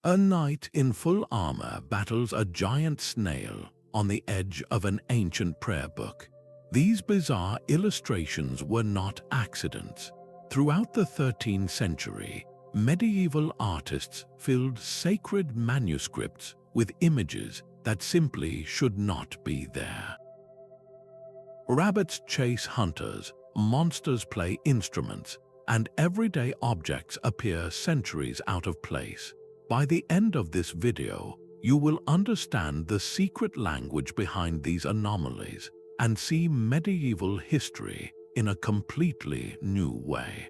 A knight in full armor battles a giant snail on the edge of an ancient prayer book. These bizarre illustrations were not accidents. Throughout the 13th century, medieval artists filled sacred manuscripts with images that simply should not be there. Rabbits chase hunters, monsters play instruments, and everyday objects appear centuries out of place. By the end of this video, you will understand the secret language behind these anomalies and see medieval history in a completely new way.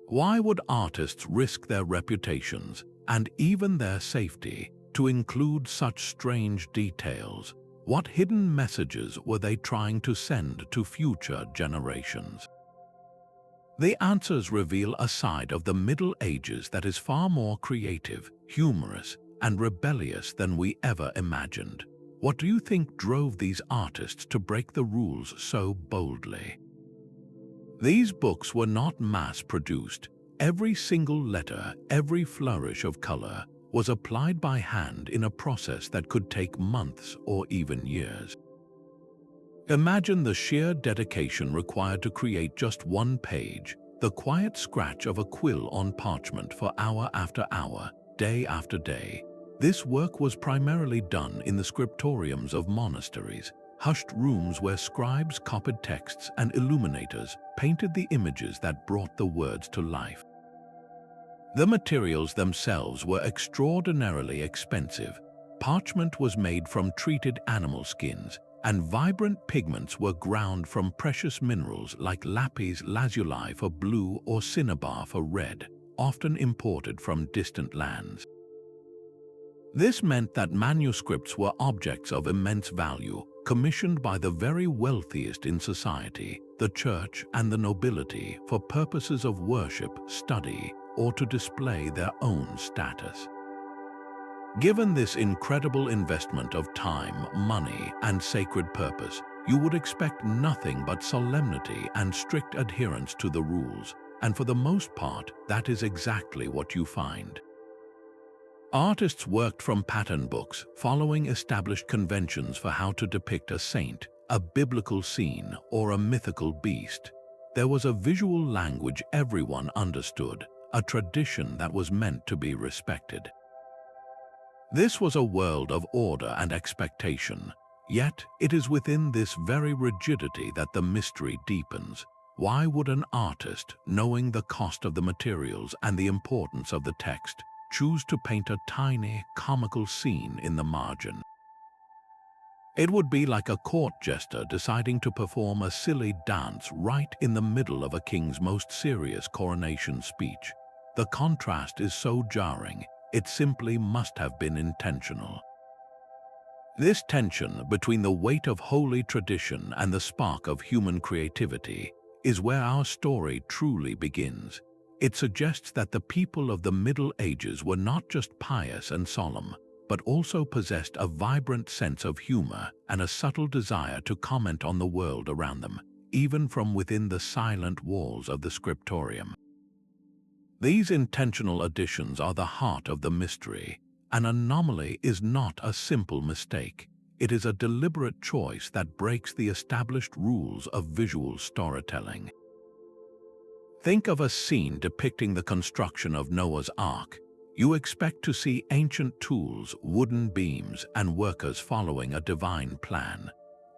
Why would artists risk their reputations and even their safety to include such strange details? What hidden messages were they trying to send to future generations? The answers reveal a side of the Middle Ages that is far more creative, humorous, and rebellious than we ever imagined. What do you think drove these artists to break the rules so boldly? These books were not mass-produced. Every single letter, every flourish of color, was applied by hand in a process that could take months or even years. Imagine the sheer dedication required to create just one page, the quiet scratch of a quill on parchment for hour after hour, day after day. This work was primarily done in the scriptoriums of monasteries, hushed rooms where scribes copied texts and illuminators painted the images that brought the words to life. The materials themselves were extraordinarily expensive. Parchment was made from treated animal skins, and vibrant pigments were ground from precious minerals like lapis lazuli for blue or cinnabar for red, often imported from distant lands. This meant that manuscripts were objects of immense value, commissioned by the very wealthiest in society, the church and the nobility, for purposes of worship, study, or to display their own status. Given this incredible investment of time, money, and sacred purpose, you would expect nothing but solemnity and strict adherence to the rules, and for the most part, that is exactly what you find. Artists worked from pattern books, following established conventions for how to depict a saint, a biblical scene, or a mythical beast. There was a visual language everyone understood, a tradition that was meant to be respected. This was a world of order and expectation, yet it is within this very rigidity that the mystery deepens. Why would an artist, knowing the cost of the materials and the importance of the text, choose to paint a tiny, comical scene in the margin? It would be like a court jester deciding to perform a silly dance right in the middle of a king's most serious coronation speech. The contrast is so jarring, it simply must have been intentional. This tension between the weight of holy tradition and the spark of human creativity is where our story truly begins. It suggests that the people of the Middle Ages were not just pious and solemn, but also possessed a vibrant sense of humor and a subtle desire to comment on the world around them, even from within the silent walls of the Scriptorium. These intentional additions are the heart of the mystery. An anomaly is not a simple mistake. It is a deliberate choice that breaks the established rules of visual storytelling. Think of a scene depicting the construction of Noah's Ark. You expect to see ancient tools, wooden beams, and workers following a divine plan.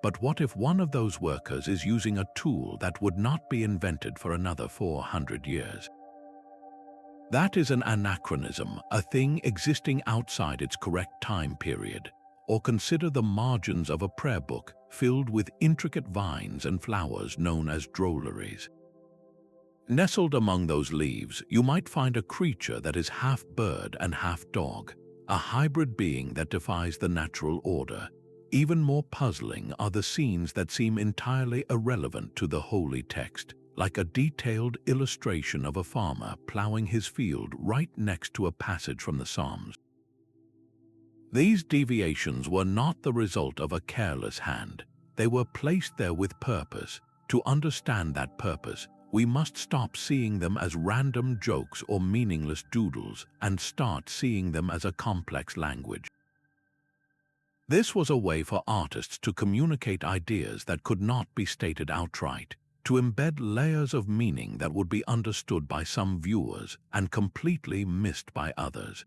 But what if one of those workers is using a tool that would not be invented for another 400 years? That is an anachronism, a thing existing outside its correct time period. Or consider the margins of a prayer book filled with intricate vines and flowers known as drolleries. Nestled among those leaves, you might find a creature that is half bird and half dog, a hybrid being that defies the natural order. Even more puzzling are the scenes that seem entirely irrelevant to the holy text, like a detailed illustration of a farmer plowing his field right next to a passage from the Psalms. These deviations were not the result of a careless hand. They were placed there with purpose. To understand that purpose, We must stop seeing them as random jokes or meaningless doodles and start seeing them as a complex language. This was a way for artists to communicate ideas that could not be stated outright, to embed layers of meaning that would be understood by some viewers and completely missed by others.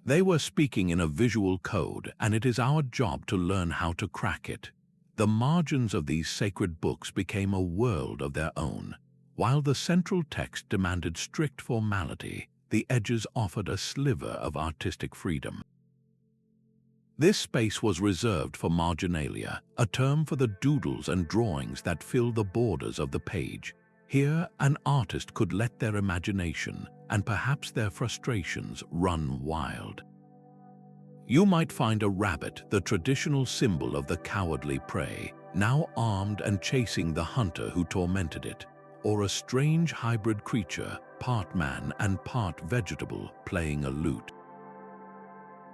They were speaking in a visual code, and it is our job to learn how to crack it. The margins of these sacred books became a world of their own. While the central text demanded strict formality, the edges offered a sliver of artistic freedom. This space was reserved for marginalia, a term for the doodles and drawings that fill the borders of the page. Here, an artist could let their imagination and perhaps their frustrations run wild. You might find a rabbit, the traditional symbol of the cowardly prey, now armed and chasing the hunter who tormented it, or a strange hybrid creature, part man and part vegetable, playing a lute.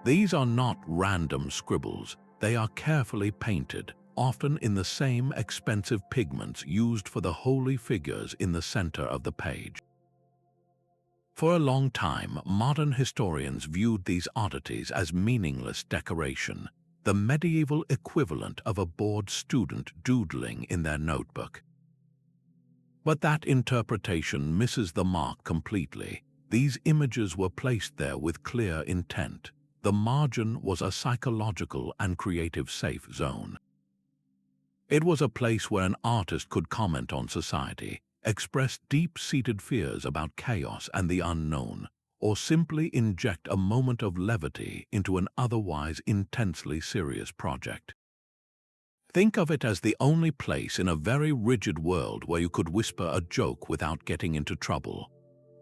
These are not random scribbles, they are carefully painted, often in the same expensive pigments used for the holy figures in the center of the page. For a long time, modern historians viewed these oddities as meaningless decoration, the medieval equivalent of a bored student doodling in their notebook. But that interpretation misses the mark completely. These images were placed there with clear intent. The margin was a psychological and creative safe zone. It was a place where an artist could comment on society, express deep-seated fears about chaos and the unknown, or simply inject a moment of levity into an otherwise intensely serious project. Think of it as the only place in a very rigid world where you could whisper a joke without getting into trouble.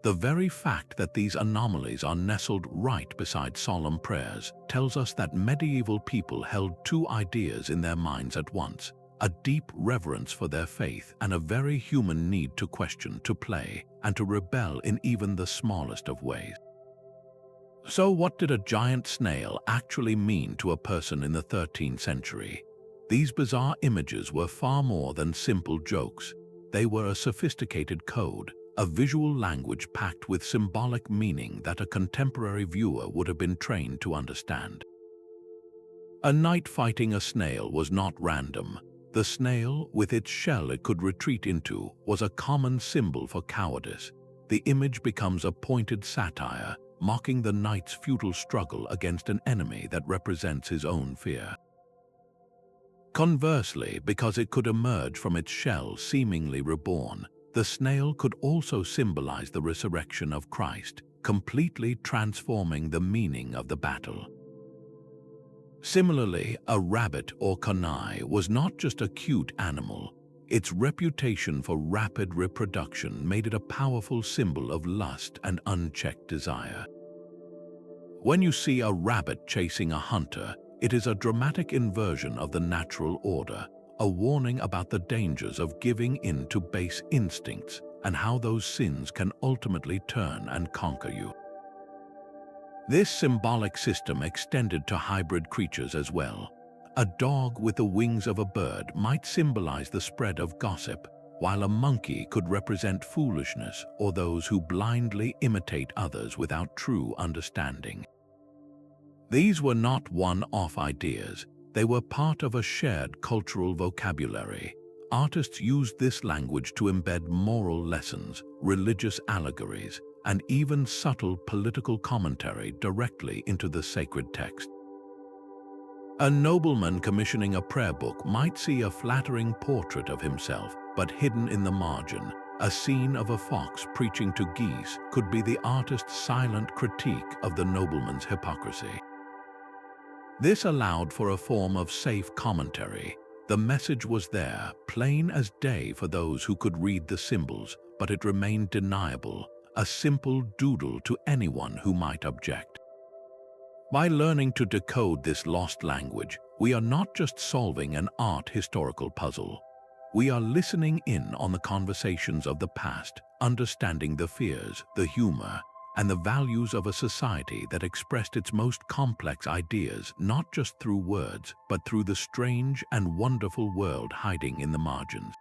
The very fact that these anomalies are nestled right beside solemn prayers tells us that medieval people held two ideas in their minds at once: a deep reverence for their faith and a very human need to question, to play, and to rebel in even the smallest of ways. So what did a giant snail actually mean to a person in the 13th century? These bizarre images were far more than simple jokes. They were a sophisticated code, a visual language packed with symbolic meaning that a contemporary viewer would have been trained to understand. A knight fighting a snail was not random. The snail, with its shell it could retreat into, was a common symbol for cowardice. The image becomes a pointed satire, mocking the knight's futile struggle against an enemy that represents his own fear. Conversely, because it could emerge from its shell seemingly reborn, the snail could also symbolize the resurrection of Christ, completely transforming the meaning of the battle. Similarly, a rabbit or conai was not just a cute animal. Its reputation for rapid reproduction made it a powerful symbol of lust and unchecked desire. When you see a rabbit chasing a hunter, it is a dramatic inversion of the natural order, a warning about the dangers of giving in to base instincts and how those sins can ultimately turn and conquer you. This symbolic system extended to hybrid creatures as well. A dog with the wings of a bird might symbolize the spread of gossip, while a monkey could represent foolishness or those who blindly imitate others without true understanding. These were not one-off ideas. They were part of a shared cultural vocabulary. Artists used this language to embed moral lessons, religious allegories, and even subtle political commentary directly into the sacred text. A nobleman commissioning a prayer book might see a flattering portrait of himself, but hidden in the margin, a scene of a fox preaching to geese could be the artist's silent critique of the nobleman's hypocrisy. This allowed for a form of safe commentary. The message was there, plain as day for those who could read the symbols, but it remained deniable, a simple doodle to anyone who might object. By learning to decode this lost language, we are not just solving an art historical puzzle. We are listening in on the conversations of the past, understanding the fears, the humor, and the values of a society that expressed its most complex ideas not just through words, but through the strange and wonderful world hiding in the margins.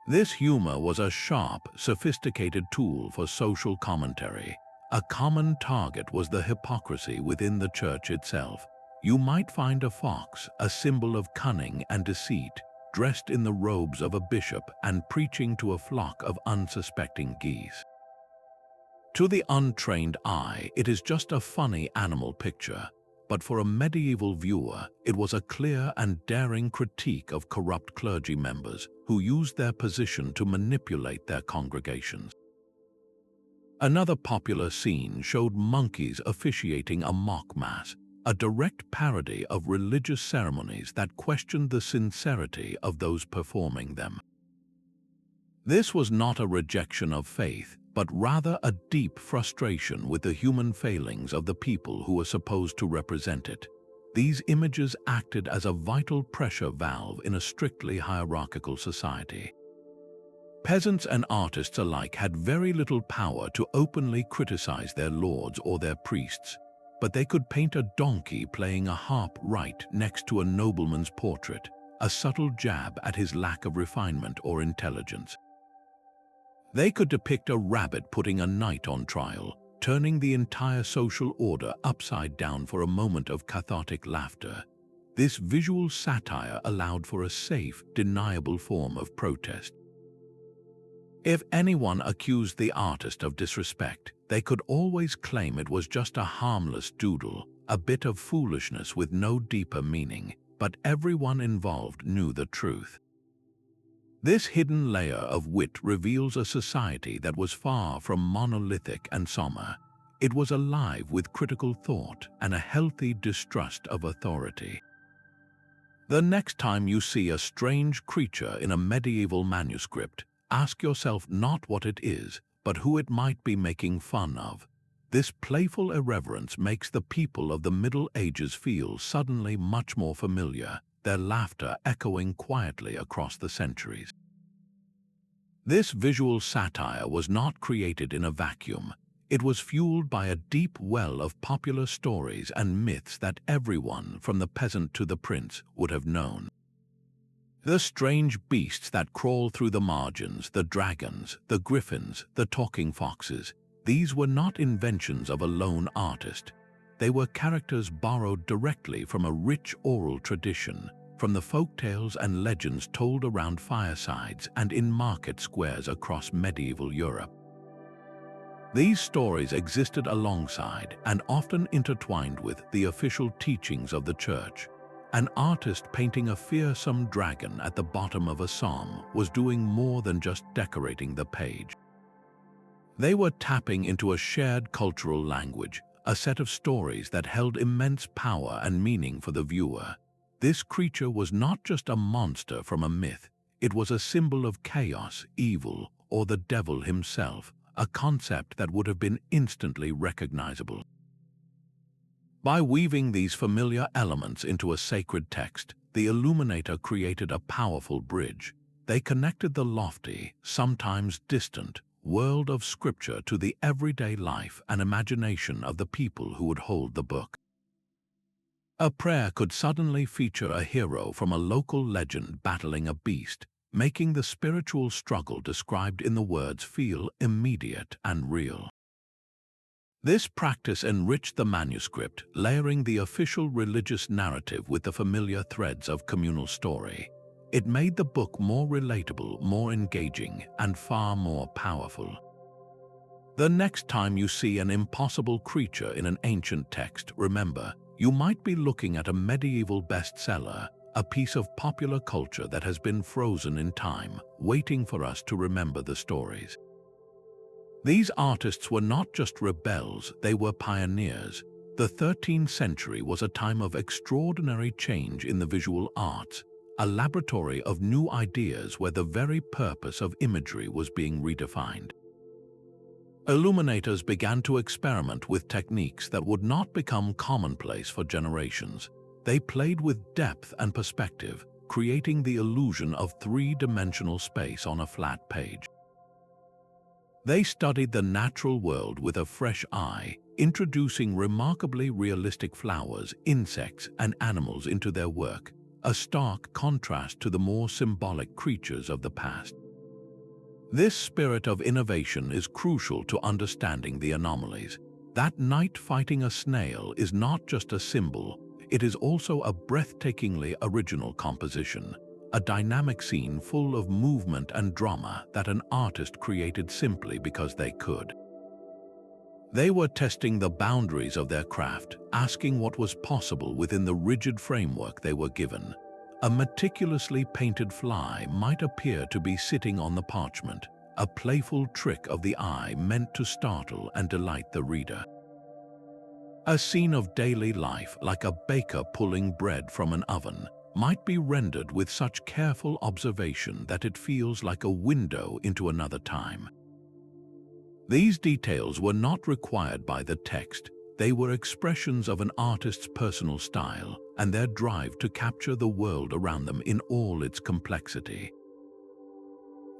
This humor was a sharp, sophisticated tool for social commentary. A common target was the hypocrisy within the church itself. You might find a fox, a symbol of cunning and deceit, dressed in the robes of a bishop and preaching to a flock of unsuspecting geese. To the untrained eye, it is just a funny animal picture, but for a medieval viewer, it was a clear and daring critique of corrupt clergy members who used their position to manipulate their congregations. Another popular scene showed monkeys officiating a mock mass, a direct parody of religious ceremonies that questioned the sincerity of those performing them. This was not a rejection of faith, but rather a deep frustration with the human failings of the people who were supposed to represent it. These images acted as a vital pressure valve in a strictly hierarchical society. Peasants and artists alike had very little power to openly criticize their lords or their priests, but they could paint a donkey playing a harp right next to a nobleman's portrait, a subtle jab at his lack of refinement or intelligence. They could depict a rabbit putting a knight on trial, turning the entire social order upside down for a moment of cathartic laughter. This visual satire allowed for a safe, deniable form of protest. If anyone accused the artist of disrespect, they could always claim it was just a harmless doodle, a bit of foolishness with no deeper meaning, but everyone involved knew the truth. This hidden layer of wit reveals a society that was far from monolithic and somber. It was alive with critical thought and a healthy distrust of authority. The next time you see a strange creature in a medieval manuscript, ask yourself not what it is, but who it might be making fun of. This playful irreverence makes the people of the Middle Ages feel suddenly much more familiar, their laughter echoing quietly across the centuries. This visual satire was not created in a vacuum. It was fueled by a deep well of popular stories and myths that everyone, from the peasant to the prince, would have known. The strange beasts that crawl through the margins, the dragons, the griffins, the talking foxes, these were not inventions of a lone artist. They were characters borrowed directly from a rich oral tradition, from the folktales and legends told around firesides and in market squares across medieval Europe. These stories existed alongside and often intertwined with the official teachings of the church. An artist painting a fearsome dragon at the bottom of a psalm was doing more than just decorating the page. They were tapping into a shared cultural language, a set of stories that held immense power and meaning for the viewer. This creature was not just a monster from a myth, it was a symbol of chaos, evil, or the devil himself, a concept that would have been instantly recognizable. By weaving these familiar elements into a sacred text, the illuminator created a powerful bridge. They connected the lofty, sometimes distant, world of Scripture to the everyday life and imagination of the people who would hold the book. A prayer could suddenly feature a hero from a local legend battling a beast, making the spiritual struggle described in the words feel immediate and real. This practice enriched the manuscript, layering the official religious narrative with the familiar threads of communal story. It made the book more relatable, more engaging, and far more powerful. The next time you see an impossible creature in an ancient text, remember, you might be looking at a medieval bestseller, a piece of popular culture that has been frozen in time, waiting for us to remember the stories. These artists were not just rebels, they were pioneers. The 13th century was a time of extraordinary change in the visual arts, a laboratory of new ideas where the very purpose of imagery was being redefined. Illuminators began to experiment with techniques that would not become commonplace for generations. They played with depth and perspective, creating the illusion of three-dimensional space on a flat page. They studied the natural world with a fresh eye, introducing remarkably realistic flowers, insects, and animals into their work, a stark contrast to the more symbolic creatures of the past. This spirit of innovation is crucial to understanding the anomalies. That knight fighting a snail is not just a symbol, it is also a breathtakingly original composition, a dynamic scene full of movement and drama that an artist created simply because they could. They were testing the boundaries of their craft, asking what was possible within the rigid framework they were given. A meticulously painted fly might appear to be sitting on the parchment, a playful trick of the eye meant to startle and delight the reader. A scene of daily life, like a baker pulling bread from an oven, might be rendered with such careful observation that it feels like a window into another time. These details were not required by the text, they were expressions of an artist's personal style and their drive to capture the world around them in all its complexity.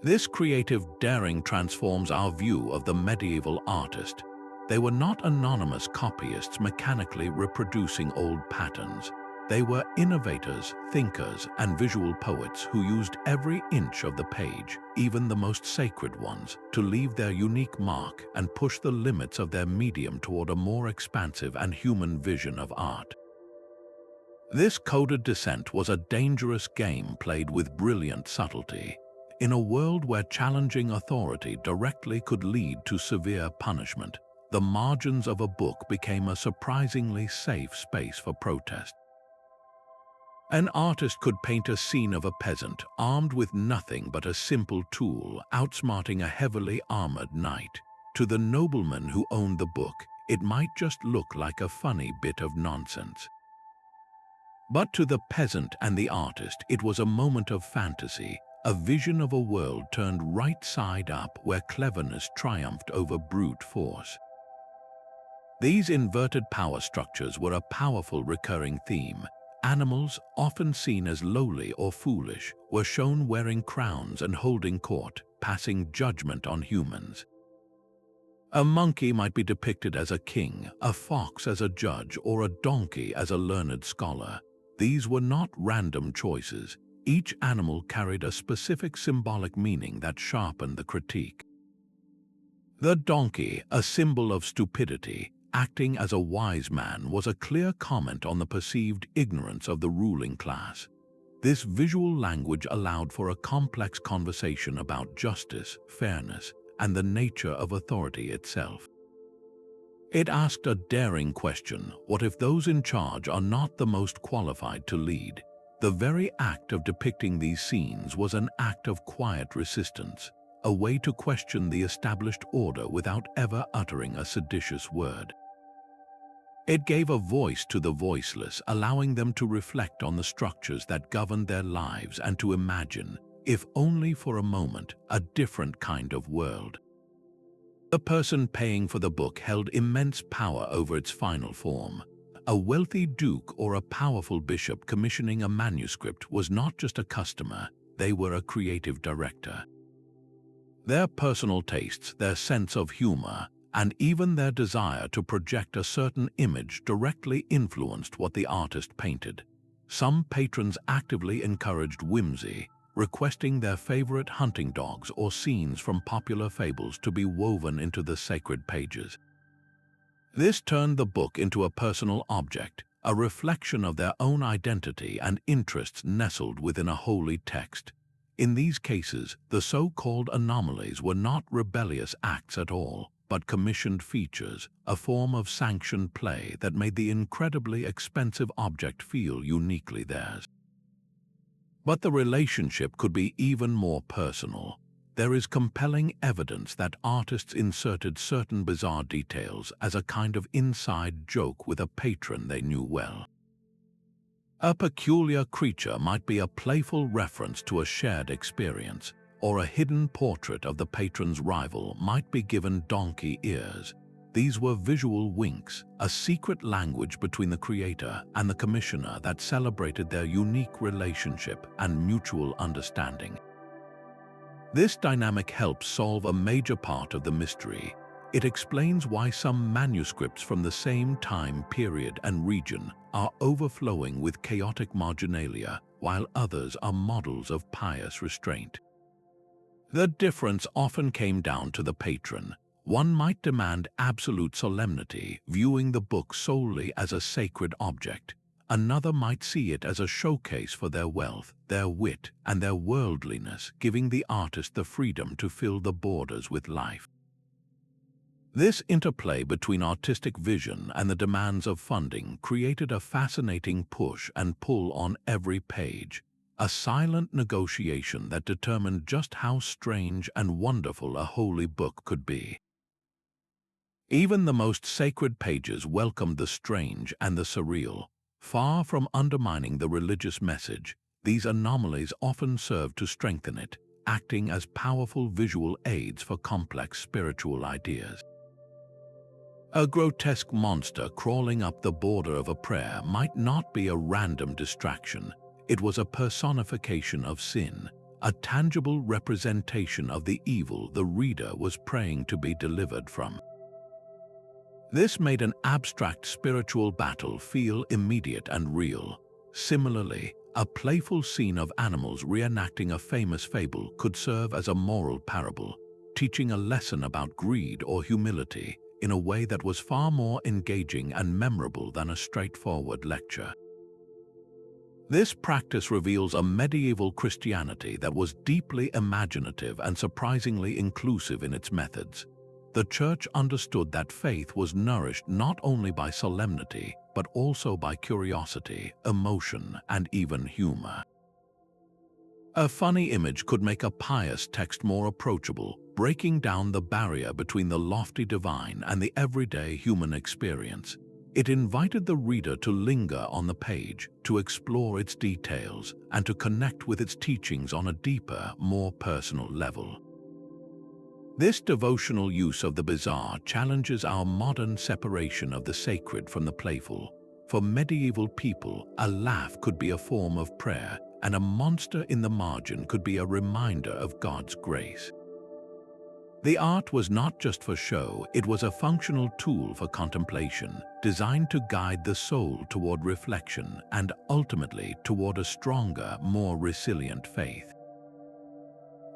This creative daring transforms our view of the medieval artist. They were not anonymous copyists mechanically reproducing old patterns. They were innovators, thinkers, and visual poets who used every inch of the page, even the most sacred ones, to leave their unique mark and push the limits of their medium toward a more expansive and human vision of art. This coded dissent was a dangerous game played with brilliant subtlety. In a world where challenging authority directly could lead to severe punishment, the margins of a book became a surprisingly safe space for protest. An artist could paint a scene of a peasant armed with nothing but a simple tool, outsmarting a heavily armored knight. To the nobleman who owned the book, it might just look like a funny bit of nonsense. But to the peasant and the artist, it was a moment of fantasy, a vision of a world turned right side up where cleverness triumphed over brute force. These inverted power structures were a powerful recurring theme. Animals, often seen as lowly or foolish, were shown wearing crowns and holding court, passing judgment on humans. A monkey might be depicted as a king, a fox as a judge, or a donkey as a learned scholar. These were not random choices. Each animal carried a specific symbolic meaning that sharpened the critique. The donkey, a symbol of stupidity, acting as a wise man, was a clear comment on the perceived ignorance of the ruling class. This visual language allowed for a complex conversation about justice, fairness, and the nature of authority itself. It asked a daring question: what if those in charge are not the most qualified to lead? The very act of depicting these scenes was an act of quiet resistance, a way to question the established order without ever uttering a seditious word. It gave a voice to the voiceless, allowing them to reflect on the structures that governed their lives and to imagine, if only for a moment, a different kind of world. The person paying for the book held immense power over its final form. A wealthy duke or a powerful bishop commissioning a manuscript was not just a customer, they were a creative director. Their personal tastes, their sense of humor, and even their desire to project a certain image directly influenced what the artist painted. Some patrons actively encouraged whimsy, requesting their favorite hunting dogs or scenes from popular fables to be woven into the sacred pages. This turned the book into a personal object, a reflection of their own identity and interests nestled within a holy text. In these cases, the so-called anomalies were not rebellious acts at all, but commissioned features, a form of sanctioned play that made the incredibly expensive object feel uniquely theirs. But the relationship could be even more personal. There is compelling evidence that artists inserted certain bizarre details as a kind of inside joke with a patron they knew well. A peculiar creature might be a playful reference to a shared experience, or a hidden portrait of the patron's rival might be given donkey ears. These were visual winks, a secret language between the creator and the commissioner that celebrated their unique relationship and mutual understanding. This dynamic helps solve a major part of the mystery. It explains why some manuscripts from the same time period and region are overflowing with chaotic marginalia, while others are models of pious restraint. The difference often came down to the patron. One might demand absolute solemnity, viewing the book solely as a sacred object. Another might see it as a showcase for their wealth, their wit, and their worldliness, giving the artist the freedom to fill the borders with life. This interplay between artistic vision and the demands of funding created a fascinating push and pull on every page, a silent negotiation that determined just how strange and wonderful a holy book could be. Even the most sacred pages welcomed the strange and the surreal. Far from undermining the religious message, these anomalies often serve to strengthen it, acting as powerful visual aids for complex spiritual ideas. A grotesque monster crawling up the border of a prayer might not be a random distraction. It was a personification of sin, a tangible representation of the evil the reader was praying to be delivered from. This made an abstract spiritual battle feel immediate and real. Similarly, a playful scene of animals reenacting a famous fable could serve as a moral parable, teaching a lesson about greed or humility in a way that was far more engaging and memorable than a straightforward lecture. This practice reveals a medieval Christianity that was deeply imaginative and surprisingly inclusive in its methods. The Church understood that faith was nourished not only by solemnity, but also by curiosity, emotion, and even humor. A funny image could make a pious text more approachable, breaking down the barrier between the lofty divine and the everyday human experience. It invited the reader to linger on the page, to explore its details, and to connect with its teachings on a deeper, more personal level. This devotional use of the bizarre challenges our modern separation of the sacred from the playful. For medieval people, a laugh could be a form of prayer, and a monster in the margin could be a reminder of God's grace. The art was not just for show, it was a functional tool for contemplation, designed to guide the soul toward reflection and ultimately toward a stronger, more resilient faith.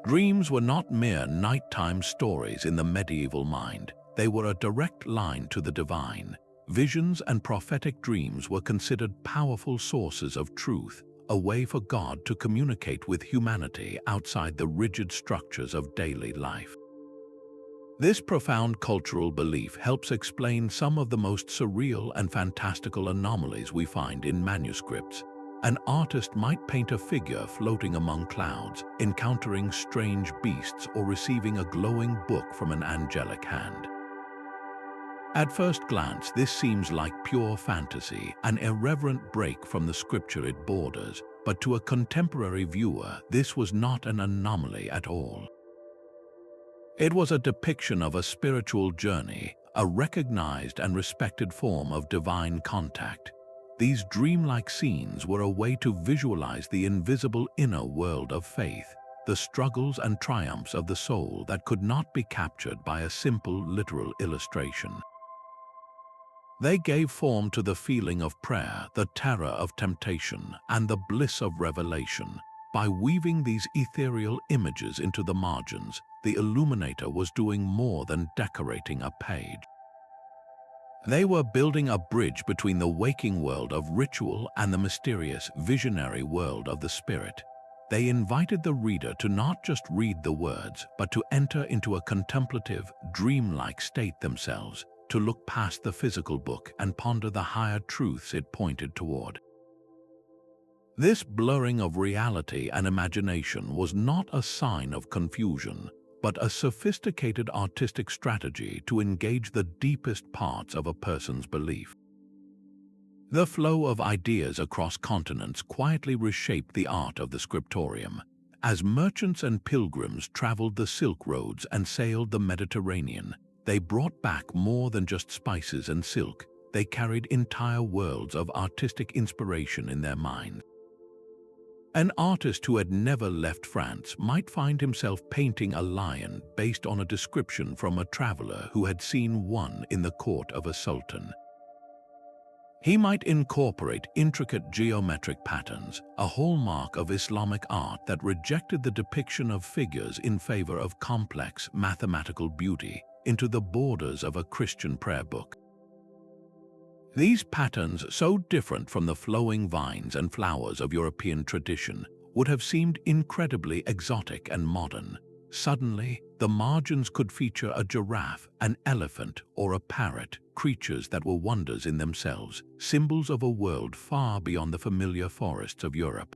Dreams were not mere nighttime stories in the medieval mind. They were a direct line to the divine. Visions and prophetic dreams were considered powerful sources of truth, a way for God to communicate with humanity outside the rigid structures of daily life. This profound cultural belief helps explain some of the most surreal and fantastical anomalies we find in manuscripts. An artist might paint a figure floating among clouds, encountering strange beasts, or receiving a glowing book from an angelic hand. At first glance, this seems like pure fantasy, an irreverent break from the scripture it borders, but to a contemporary viewer, this was not an anomaly at all. It was a depiction of a spiritual journey, a recognized and respected form of divine contact. These dreamlike scenes were a way to visualize the invisible inner world of faith, the struggles and triumphs of the soul that could not be captured by a simple literal illustration. They gave form to the feeling of prayer, the terror of temptation, and the bliss of revelation. By weaving these ethereal images into the margins, the illuminator was doing more than decorating a page. They were building a bridge between the waking world of ritual and the mysterious, visionary world of the spirit. They invited the reader to not just read the words, but to enter into a contemplative, dreamlike state themselves, to look past the physical book and ponder the higher truths it pointed toward. This blurring of reality and imagination was not a sign of confusion, but a sophisticated artistic strategy to engage the deepest parts of a person's belief. The flow of ideas across continents quietly reshaped the art of the Scriptorium. As merchants and pilgrims traveled the Silk Roads and sailed the Mediterranean, they brought back more than just spices and silk. They carried entire worlds of artistic inspiration in their minds. An artist who had never left France might find himself painting a lion based on a description from a traveler who had seen one in the court of a sultan. He might incorporate intricate geometric patterns, a hallmark of Islamic art that rejected the depiction of figures in favor of complex mathematical beauty, into the borders of a Christian prayer book. These patterns, so different from the flowing vines and flowers of European tradition, would have seemed incredibly exotic and modern. Suddenly, the margins could feature a giraffe, an elephant, or a parrot, creatures that were wonders in themselves, symbols of a world far beyond the familiar forests of Europe.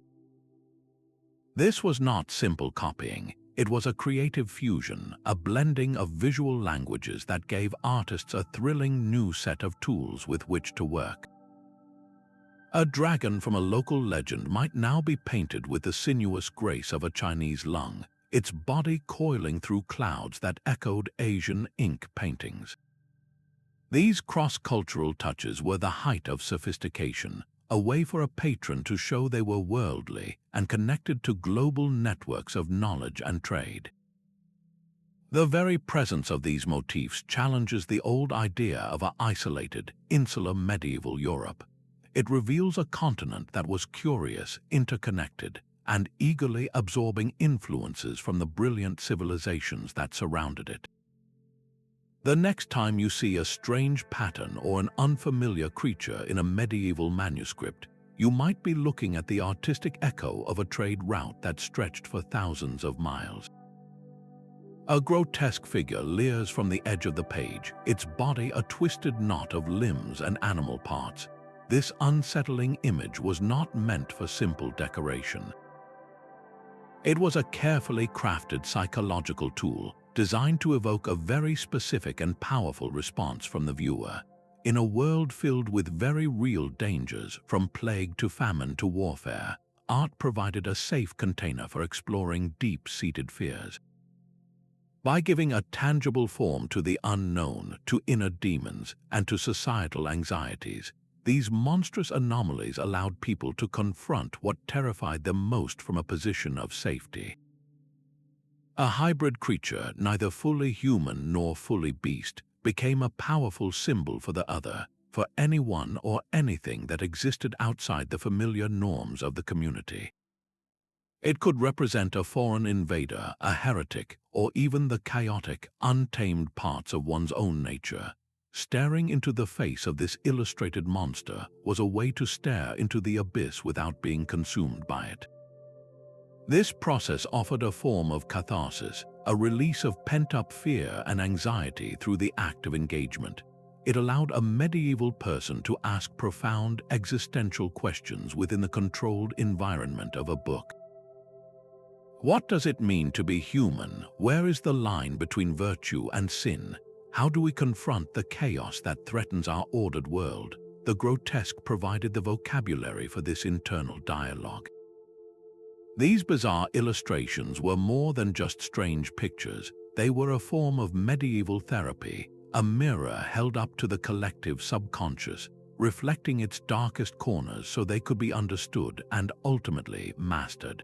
This was not simple copying. It was a creative fusion, a blending of visual languages that gave artists a thrilling new set of tools with which to work. A dragon from a local legend might now be painted with the sinuous grace of a Chinese lung, its body coiling through clouds that echoed Asian ink paintings. These cross-cultural touches were the height of sophistication, a way for a patron to show they were worldly and connected to global networks of knowledge and trade. The very presence of these motifs challenges the old idea of an isolated, insular medieval Europe. It reveals a continent that was curious, interconnected, and eagerly absorbing influences from the brilliant civilizations that surrounded it. The next time you see a strange pattern or an unfamiliar creature in a medieval manuscript, you might be looking at the artistic echo of a trade route that stretched for thousands of miles. A grotesque figure leers from the edge of the page, its body a twisted knot of limbs and animal parts. This unsettling image was not meant for simple decoration. It was a carefully crafted psychological tool, designed to evoke a very specific and powerful response from the viewer. In a world filled with very real dangers, from plague to famine to warfare, art provided a safe container for exploring deep-seated fears. By giving a tangible form to the unknown, to inner demons, and to societal anxieties, these monstrous anomalies allowed people to confront what terrified them most from a position of safety. A hybrid creature, neither fully human nor fully beast, became a powerful symbol for the other, for anyone or anything that existed outside the familiar norms of the community. It could represent a foreign invader, a heretic, or even the chaotic, untamed parts of one's own nature. Staring into the face of this illustrated monster was a way to stare into the abyss without being consumed by it. This process offered a form of catharsis, a release of pent-up fear and anxiety through the act of engagement. It allowed a medieval person to ask profound existential questions within the controlled environment of a book. What does it mean to be human? Where is the line between virtue and sin? How do we confront the chaos that threatens our ordered world? The grotesque provided the vocabulary for this internal dialogue. These bizarre illustrations were more than just strange pictures. They were a form of medieval therapy, a mirror held up to the collective subconscious, reflecting its darkest corners so they could be understood and ultimately mastered.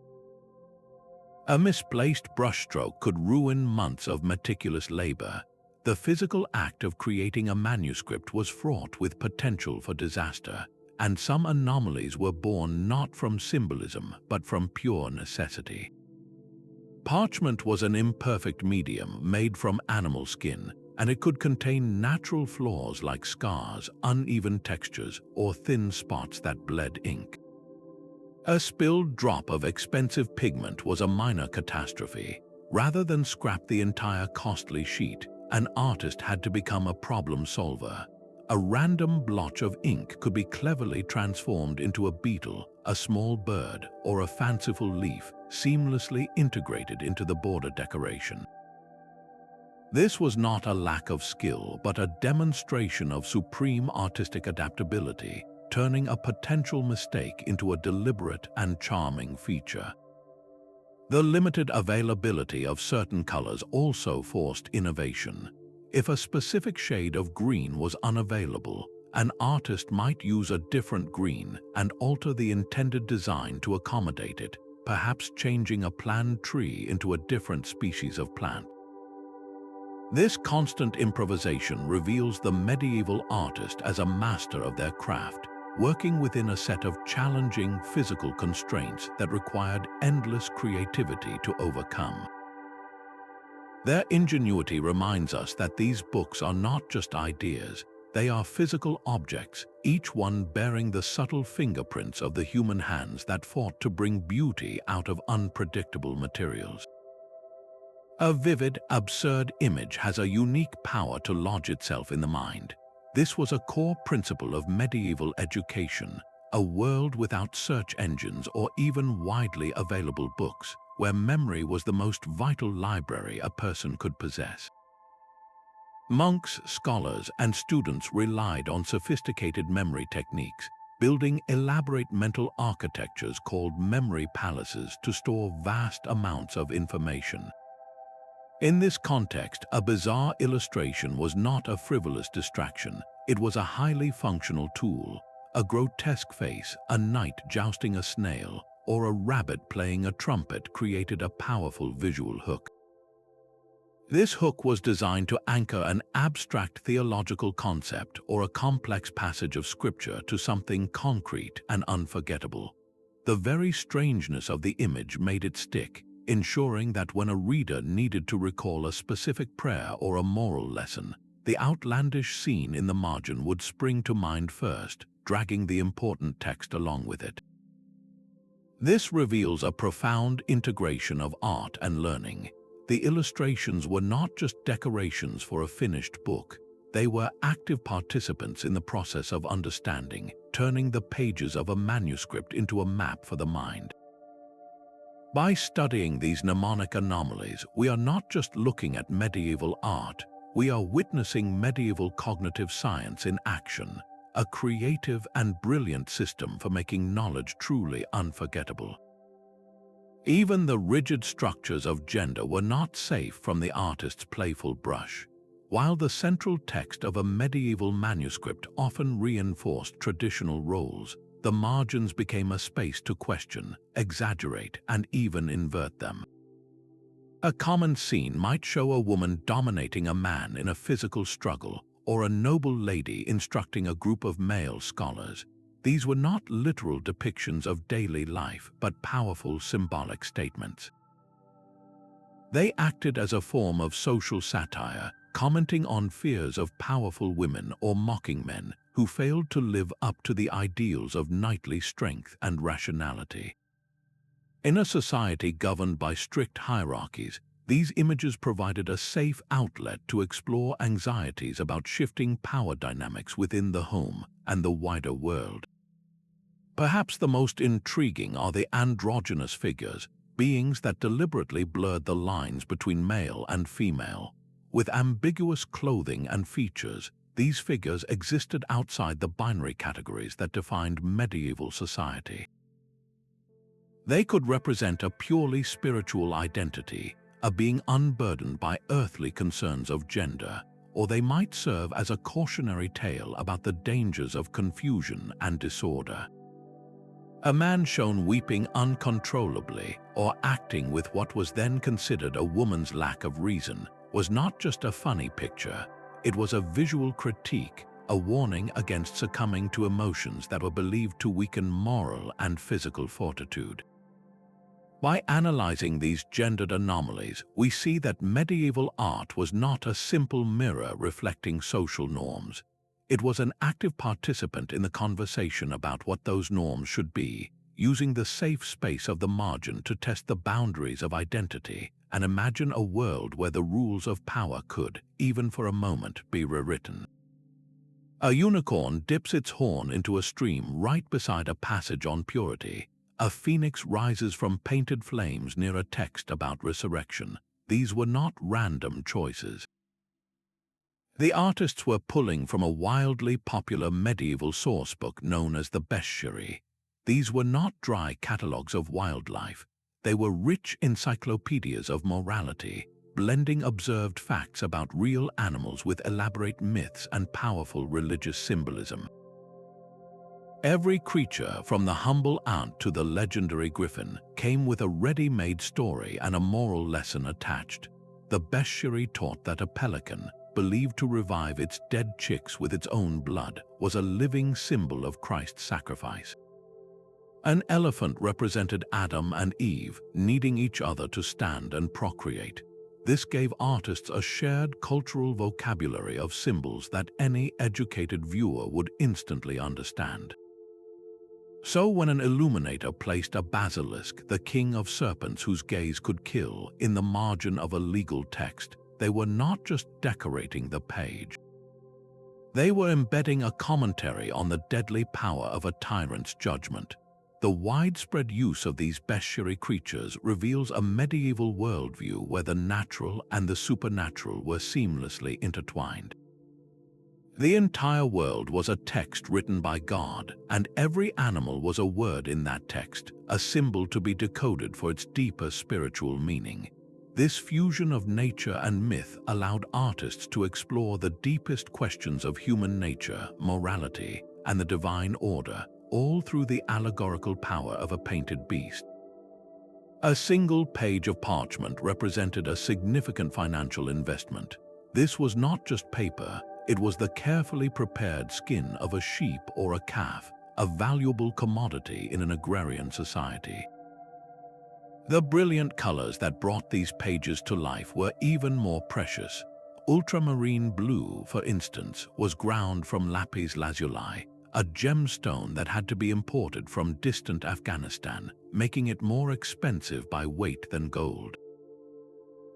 A misplaced brushstroke could ruin months of meticulous labor. The physical act of creating a manuscript was fraught with potential for disaster, and some anomalies were born not from symbolism but from pure necessity. Parchment was an imperfect medium made from animal skin, and it could contain natural flaws like scars, uneven textures, or thin spots that bled ink. A spilled drop of expensive pigment was a minor catastrophe. Rather than scrap the entire costly sheet, an artist had to become a problem solver. A random blotch of ink could be cleverly transformed into a beetle, a small bird, or a fanciful leaf, seamlessly integrated into the border decoration. This was not a lack of skill, but a demonstration of supreme artistic adaptability, turning a potential mistake into a deliberate and charming feature. The limited availability of certain colors also forced innovation. If a specific shade of green was unavailable, an artist might use a different green and alter the intended design to accommodate it, perhaps changing a planned tree into a different species of plant. This constant improvisation reveals the medieval artist as a master of their craft, working within a set of challenging physical constraints that required endless creativity to overcome. Their ingenuity reminds us that these books are not just ideas, they are physical objects, each one bearing the subtle fingerprints of the human hands that fought to bring beauty out of unpredictable materials. A vivid, absurd image has a unique power to lodge itself in the mind. This was a core principle of medieval education, a world without search engines or even widely available books, where memory was the most vital library a person could possess. Monks, scholars, and students relied on sophisticated memory techniques, building elaborate mental architectures called memory palaces to store vast amounts of information. In this context, a bizarre illustration was not a frivolous distraction. It was a highly functional tool. A grotesque face, a knight jousting a snail, or a rabbit playing a trumpet created a powerful visual hook. This hook was designed to anchor an abstract theological concept or a complex passage of scripture to something concrete and unforgettable. The very strangeness of the image made it stick, ensuring that when a reader needed to recall a specific prayer or a moral lesson, the outlandish scene in the margin would spring to mind first, dragging the important text along with it. This reveals a profound integration of art and learning. The illustrations were not just decorations for a finished book. They were active participants in the process of understanding, turning the pages of a manuscript into a map for the mind. By studying these mnemonic anomalies, we are not just looking at medieval art, we are witnessing medieval cognitive science in action, a creative and brilliant system for making knowledge truly unforgettable. Even the rigid structures of gender were not safe from the artist's playful brush. While the central text of a medieval manuscript often reinforced traditional roles, the margins became a space to question, exaggerate, and even invert them. A common scene might show a woman dominating a man in a physical struggle, or a noble lady instructing a group of male scholars. These were not literal depictions of daily life, but powerful symbolic statements. They acted as a form of social satire, commenting on fears of powerful women or mocking men who failed to live up to the ideals of knightly strength and rationality. In a society governed by strict hierarchies, these images provided a safe outlet to explore anxieties about shifting power dynamics within the home and the wider world. Perhaps the most intriguing are the androgynous figures, beings that deliberately blurred the lines between male and female. With ambiguous clothing and features, these figures existed outside the binary categories that defined medieval society. They could represent a purely spiritual identity, a being unburdened by earthly concerns of gender, or they might serve as a cautionary tale about the dangers of confusion and disorder. A man shown weeping uncontrollably or acting with what was then considered a woman's lack of reason was not just a funny picture, it was a visual critique, a warning against succumbing to emotions that were believed to weaken moral and physical fortitude. By analyzing these gendered anomalies, we see that medieval art was not a simple mirror reflecting social norms. It was an active participant in the conversation about what those norms should be, using the safe space of the margin to test the boundaries of identity and imagine a world where the rules of power could, even for a moment, be rewritten. A unicorn dips its horn into a stream right beside a passage on purity. A phoenix rises from painted flames near a text about resurrection. These were not random choices. The artists were pulling from a wildly popular medieval sourcebook known as the Bestiary. These were not dry catalogues of wildlife. They were rich encyclopedias of morality, blending observed facts about real animals with elaborate myths and powerful religious symbolism. Every creature, from the humble ant to the legendary griffin, came with a ready-made story and a moral lesson attached. The Bestiary taught that a pelican, believed to revive its dead chicks with its own blood, was a living symbol of Christ's sacrifice. An elephant represented Adam and Eve, needing each other to stand and procreate. This gave artists a shared cultural vocabulary of symbols that any educated viewer would instantly understand. So when an illuminator placed a basilisk, the king of serpents whose gaze could kill, in the margin of a legal text, they were not just decorating the page. They were embedding a commentary on the deadly power of a tyrant's judgment. The widespread use of these bestiary creatures reveals a medieval worldview where the natural and the supernatural were seamlessly intertwined. The entire world was a text written by God, and every animal was a word in that text, a symbol to be decoded for its deeper spiritual meaning. This fusion of nature and myth allowed artists to explore the deepest questions of human nature, morality, and the divine order, all through the allegorical power of a painted beast. A single page of parchment represented a significant financial investment. This was not just paper, it was the carefully prepared skin of a sheep or a calf, a valuable commodity in an agrarian society. The brilliant colors that brought these pages to life were even more precious. Ultramarine blue, for instance, was ground from lapis lazuli, a gemstone that had to be imported from distant Afghanistan, making it more expensive by weight than gold.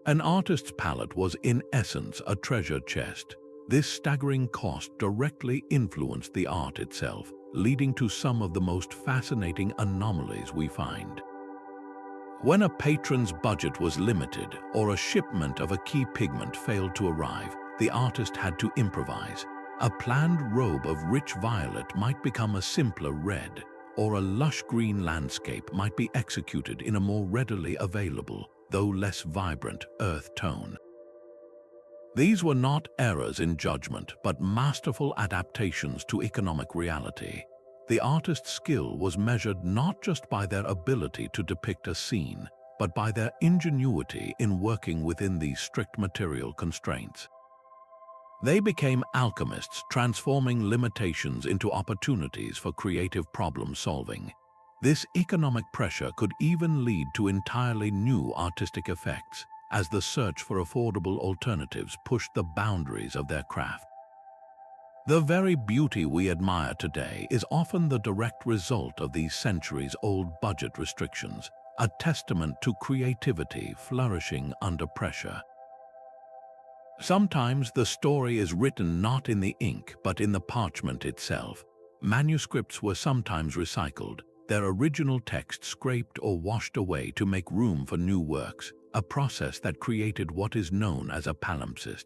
An artist's palette was in essence a treasure chest. This staggering cost directly influenced the art itself, leading to some of the most fascinating anomalies we find. When a patron's budget was limited or a shipment of a key pigment failed to arrive, the artist had to improvise. A planned robe of rich violet might become a simpler red, or a lush green landscape might be executed in a more readily available, though less vibrant, earth tone. These were not errors in judgment, but masterful adaptations to economic reality. The artist's skill was measured not just by their ability to depict a scene, but by their ingenuity in working within these strict material constraints. They became alchemists, transforming limitations into opportunities for creative problem-solving. This economic pressure could even lead to entirely new artistic effects, as the search for affordable alternatives pushed the boundaries of their craft. The very beauty we admire today is often the direct result of these centuries-old budget restrictions, a testament to creativity flourishing under pressure. Sometimes the story is written not in the ink but in the parchment itself. Manuscripts were sometimes recycled, their original text scraped or washed away to make room for new works, a process that created what is known as a palimpsest.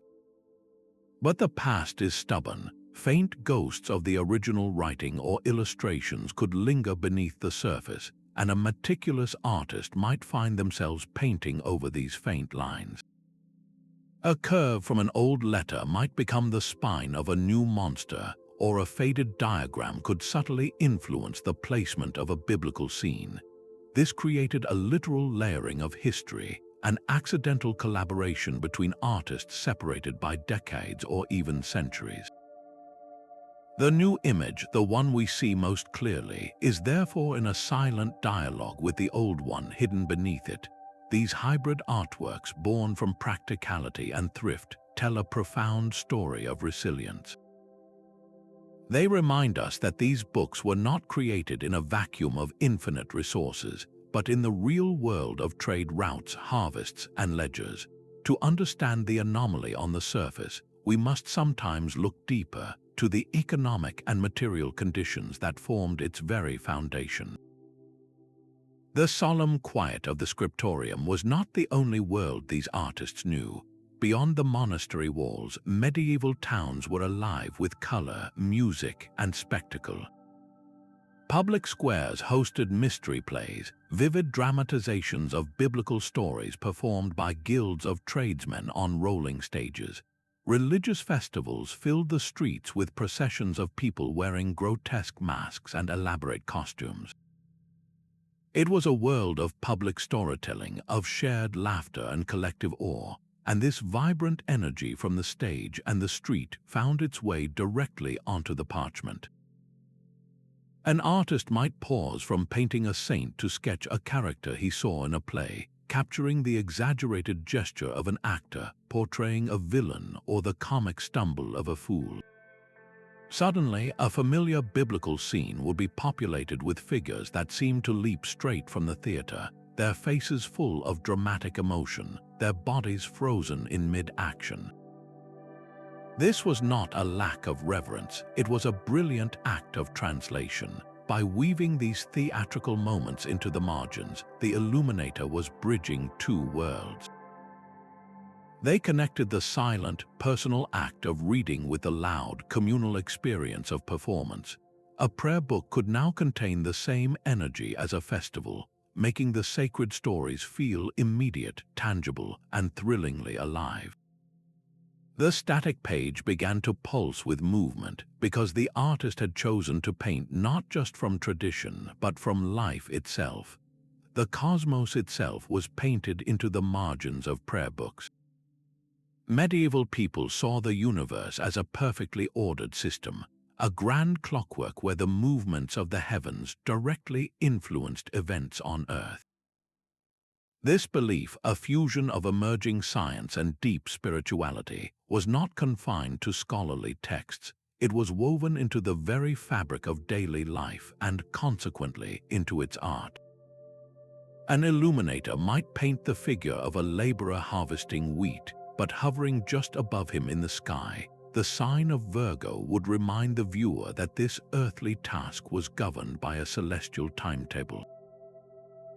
But the past is stubborn. Faint ghosts of the original writing or illustrations could linger beneath the surface, and a meticulous artist might find themselves painting over these faint lines. A curve from an old letter might become the spine of a new monster, or a faded diagram could subtly influence the placement of a biblical scene. This created a literal layering of history, an accidental collaboration between artists separated by decades or even centuries. The new image, the one we see most clearly, is therefore in a silent dialogue with the old one hidden beneath it. These hybrid artworks, born from practicality and thrift, tell a profound story of resilience. They remind us that these books were not created in a vacuum of infinite resources, but in the real world of trade routes, harvests, and ledgers. To understand the anomaly on the surface, we must sometimes look deeper, to the economic and material conditions that formed its very foundation. The solemn quiet of the Scriptorium was not the only world these artists knew. Beyond the monastery walls, medieval towns were alive with color, music, and spectacle. Public squares hosted mystery plays, vivid dramatizations of biblical stories performed by guilds of tradesmen on rolling stages. Religious festivals filled the streets with processions of people wearing grotesque masks and elaborate costumes. It was a world of public storytelling, of shared laughter and collective awe. and this vibrant energy from the stage and the street found its way directly onto the parchment. An artist might pause from painting a saint to sketch a character he saw in a play, capturing the exaggerated gesture of an actor, portraying a villain or the comic stumble of a fool. Suddenly, a familiar biblical scene would be populated with figures that seemed to leap straight from the theater, their faces full of dramatic emotion, their bodies frozen in mid-action. This was not a lack of reverence, it was a brilliant act of translation. By weaving these theatrical moments into the margins, the illuminator was bridging two worlds. They connected the silent, personal act of reading with the loud, communal experience of performance. A prayer book could now contain the same energy as a festival, making the sacred stories feel immediate, tangible, and thrillingly alive. The static page began to pulse with movement because the artist had chosen to paint not just from tradition, but from life itself. The cosmos itself was painted into the margins of prayer books. Medieval people saw the universe as a perfectly ordered system, a grand clockwork where the movements of the heavens directly influenced events on Earth. This belief, a fusion of emerging science and deep spirituality, was not confined to scholarly texts. It was woven into the very fabric of daily life and, consequently, into its art. An illuminator might paint the figure of a laborer harvesting wheat, but hovering just above him in the sky, the sign of Virgo would remind the viewer that this earthly task was governed by a celestial timetable.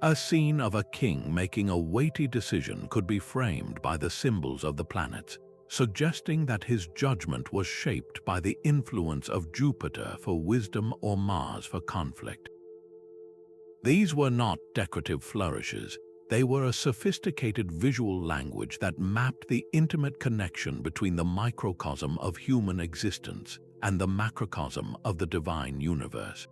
A scene of a king making a weighty decision could be framed by the symbols of the planets, suggesting that his judgment was shaped by the influence of Jupiter for wisdom or Mars for conflict. These were not decorative flourishes. They were a sophisticated visual language that mapped the intimate connection between the microcosm of human existence and the macrocosm of the divine universe.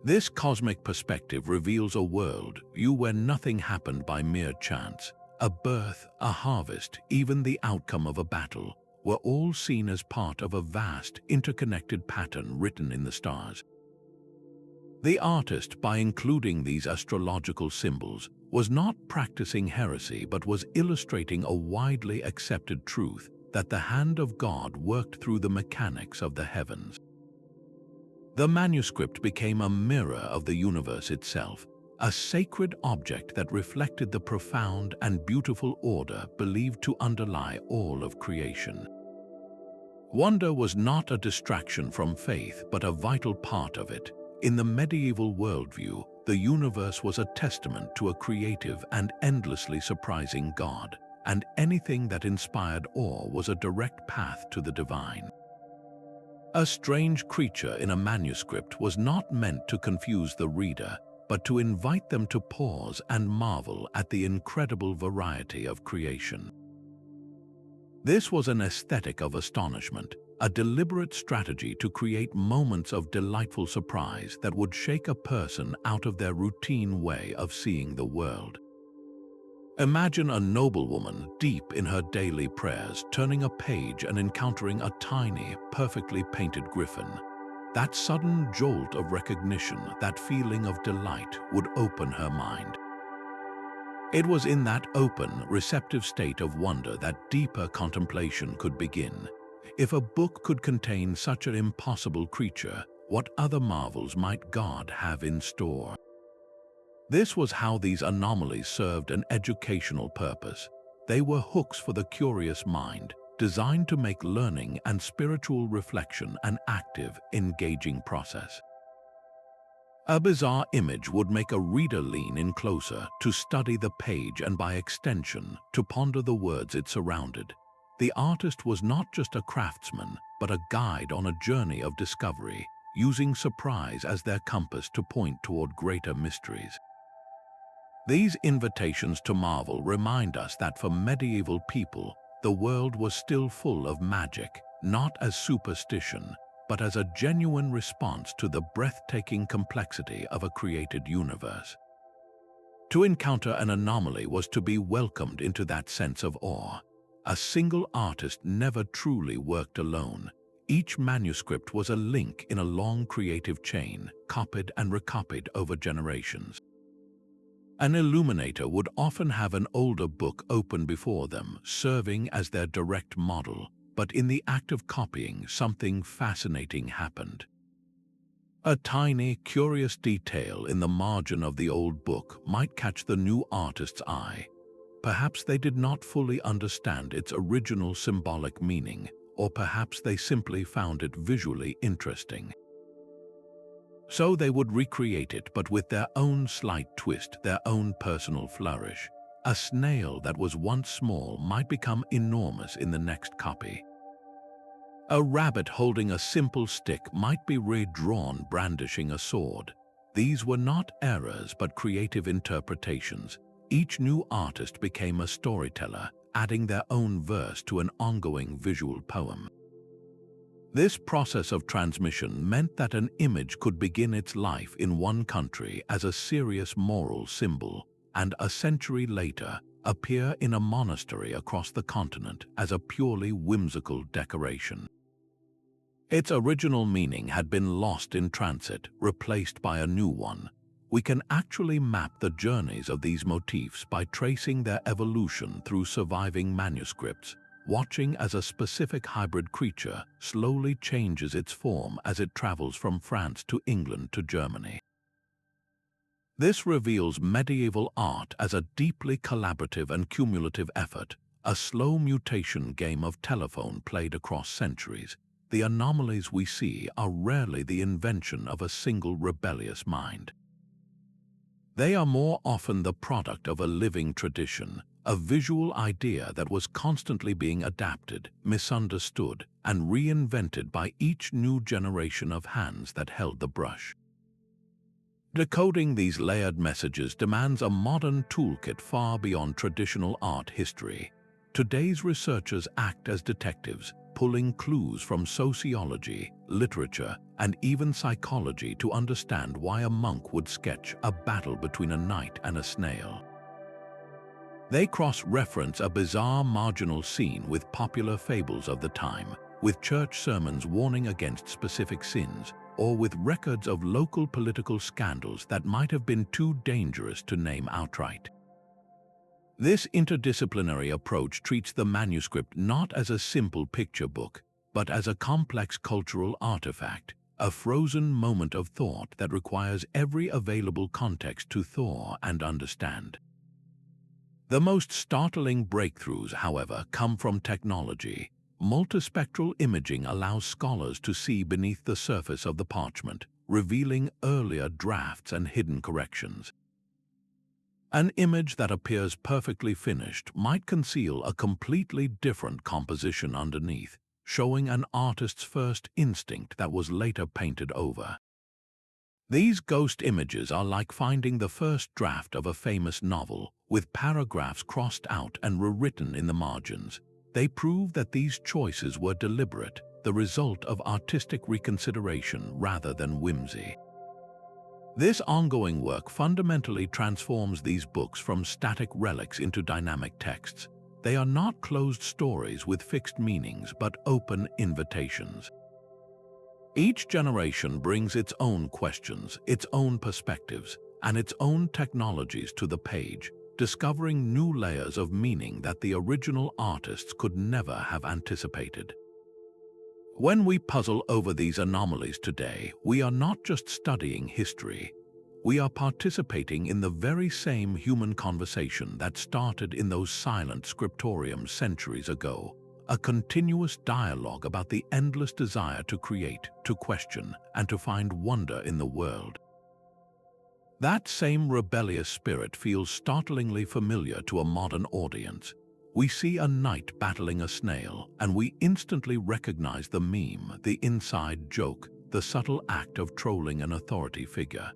This cosmic perspective reveals a world where nothing happened by mere chance. A birth, a harvest, even the outcome of a battle were all seen as part of a vast, interconnected pattern written in the stars. The artist, by including these astrological symbols, was not practicing heresy but was illustrating a widely accepted truth that the hand of God worked through the mechanics of the heavens. The manuscript became a mirror of the universe itself, a sacred object that reflected the profound and beautiful order believed to underlie all of creation. Wonder was not a distraction from faith, but a vital part of it. In the medieval worldview, the universe was a testament to a creative and endlessly surprising God, and anything that inspired awe was a direct path to the divine. A strange creature in a manuscript was not meant to confuse the reader, but to invite them to pause and marvel at the incredible variety of creation. This was an aesthetic of astonishment, a deliberate strategy to create moments of delightful surprise that would shake a person out of their routine way of seeing the world. Imagine a noblewoman deep in her daily prayers turning a page and encountering a tiny, perfectly painted griffin. That sudden jolt of recognition, that feeling of delight, would open her mind. It was in that open, receptive state of wonder that deeper contemplation could begin. If a book could contain such an impossible creature, what other marvels might God have in store? This was how these anomalies served an educational purpose. They were hooks for the curious mind, designed to make learning and spiritual reflection an active, engaging process. A bizarre image would make a reader lean in closer to study the page and, by extension, to ponder the words it surrounded. The artist was not just a craftsman, but a guide on a journey of discovery, using surprise as their compass to point toward greater mysteries. These invitations to marvel remind us that for medieval people, the world was still full of magic, not as superstition, but as a genuine response to the breathtaking complexity of a created universe. To encounter an anomaly was to be welcomed into that sense of awe. A single artist never truly worked alone. Each manuscript was a link in a long creative chain, copied and recopied over generations. An illuminator would often have an older book open before them, serving as their direct model, but in the act of copying, something fascinating happened. A tiny, curious detail in the margin of the old book might catch the new artist's eye. Perhaps they did not fully understand its original symbolic meaning, or perhaps they simply found it visually interesting. So they would recreate it, but with their own slight twist, their own personal flourish. A snail that was once small might become enormous in the next copy. A rabbit holding a simple stick might be redrawn brandishing a sword. These were not errors but creative interpretations. Each new artist became a storyteller, adding their own verse to an ongoing visual poem. This process of transmission meant that an image could begin its life in one country as a serious moral symbol, and a century later appear in a monastery across the continent as a purely whimsical decoration. Its original meaning had been lost in transit, replaced by a new one. We can actually map the journeys of these motifs by tracing their evolution through surviving manuscripts, watching as a specific hybrid creature slowly changes its form as it travels from France to England to Germany. This reveals medieval art as a deeply collaborative and cumulative effort, a slow mutation game of telephone played across centuries. The anomalies we see are rarely the invention of a single rebellious mind. They are more often the product of a living tradition, a visual idea that was constantly being adapted, misunderstood, and reinvented by each new generation of hands that held the brush. Decoding these layered messages demands a modern toolkit far beyond traditional art history. Today's researchers act as detectives, pulling clues from sociology, literature, and even psychology to understand why a monk would sketch a battle between a knight and a snail. They cross-reference a bizarre marginal scene with popular fables of the time, with church sermons warning against specific sins, or with records of local political scandals that might have been too dangerous to name outright. This interdisciplinary approach treats the manuscript not as a simple picture book, but as a complex cultural artifact, a frozen moment of thought that requires every available context to thaw and understand. The most startling breakthroughs, however, come from technology. Multispectral imaging allows scholars to see beneath the surface of the parchment, revealing earlier drafts and hidden corrections. An image that appears perfectly finished might conceal a completely different composition underneath, showing an artist's first instinct that was later painted over. These ghost images are like finding the first draft of a famous novel, with paragraphs crossed out and rewritten in the margins. They prove that these choices were deliberate, the result of artistic reconsideration rather than whimsy. This ongoing work fundamentally transforms these books from static relics into dynamic texts. They are not closed stories with fixed meanings, but open invitations. Each generation brings its own questions, its own perspectives, and its own technologies to the page, discovering new layers of meaning that the original artists could never have anticipated. When we puzzle over these anomalies today, we are not just studying history. We are participating in the very same human conversation that started in those silent scriptoriums centuries ago, a continuous dialogue about the endless desire to create, to question, and to find wonder in the world. That same rebellious spirit feels startlingly familiar to a modern audience. We see a knight battling a snail, and we instantly recognize the meme, the inside joke, the subtle act of trolling an authority figure.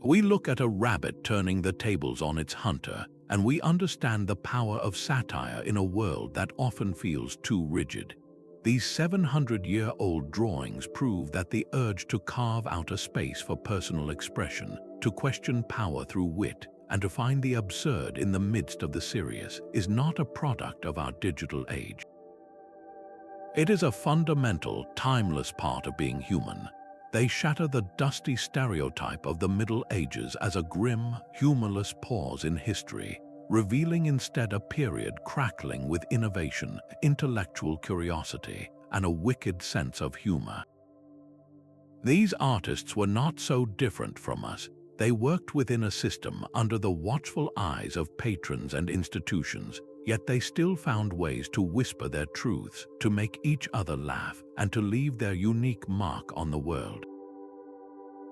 We look at a rabbit turning the tables on its hunter, and we understand the power of satire in a world that often feels too rigid. These 700-year-old drawings prove that the urge to carve out a space for personal expression, to question power through wit, and to find the absurd in the midst of the serious is not a product of our digital age. It is a fundamental, timeless part of being human. They shatter the dusty stereotype of the Middle Ages as a grim, humorless pause in history, revealing instead a period crackling with innovation, intellectual curiosity, and a wicked sense of humor. These artists were not so different from us. They worked within a system under the watchful eyes of patrons and institutions, yet they still found ways to whisper their truths, to make each other laugh, and to leave their unique mark on the world.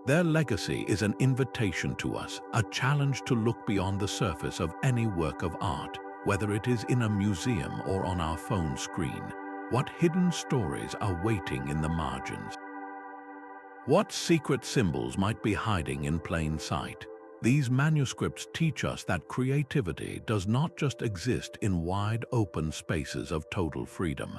Their legacy is an invitation to us, a challenge to look beyond the surface of any work of art, whether it is in a museum or on our phone screen. What hidden stories are waiting in the margins? What secret symbols might be hiding in plain sight? These manuscripts teach us that creativity does not just exist in wide open spaces of total freedom.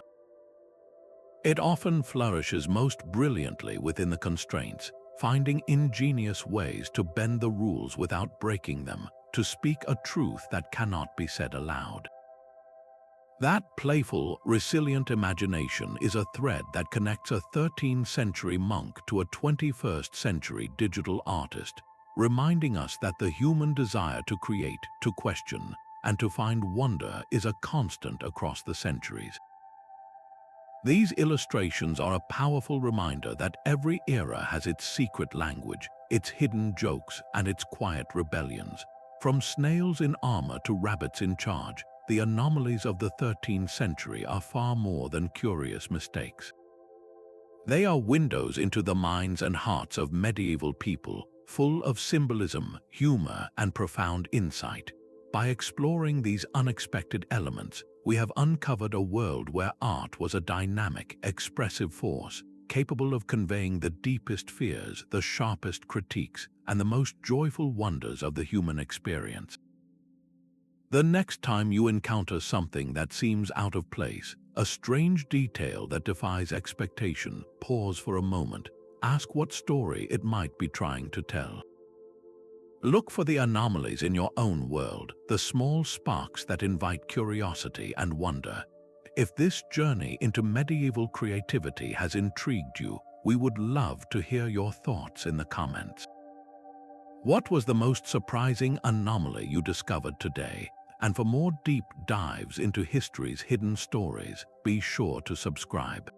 It often flourishes most brilliantly within the constraints, finding ingenious ways to bend the rules without breaking them, to speak a truth that cannot be said aloud. That playful, resilient imagination is a thread that connects a 13th century monk to a 21st century digital artist, reminding us that the human desire to create, to question, and to find wonder is a constant across the centuries. These illustrations are a powerful reminder that every era has its secret language, its hidden jokes, and its quiet rebellions. From snails in armor to rabbits in charge, the anomalies of the 13th century are far more than curious mistakes. They are windows into the minds and hearts of medieval people, full of symbolism, humor, and profound insight. By exploring these unexpected elements, we have uncovered a world where art was a dynamic, expressive force, capable of conveying the deepest fears, the sharpest critiques, and the most joyful wonders of the human experience. The next time you encounter something that seems out of place, a strange detail that defies expectation, pause for a moment. Ask what story it might be trying to tell. Look for the anomalies in your own world, the small sparks that invite curiosity and wonder. If this journey into medieval creativity has intrigued you, we would love to hear your thoughts in the comments. What was the most surprising anomaly you discovered today? And for more deep dives into history's hidden stories, be sure to subscribe.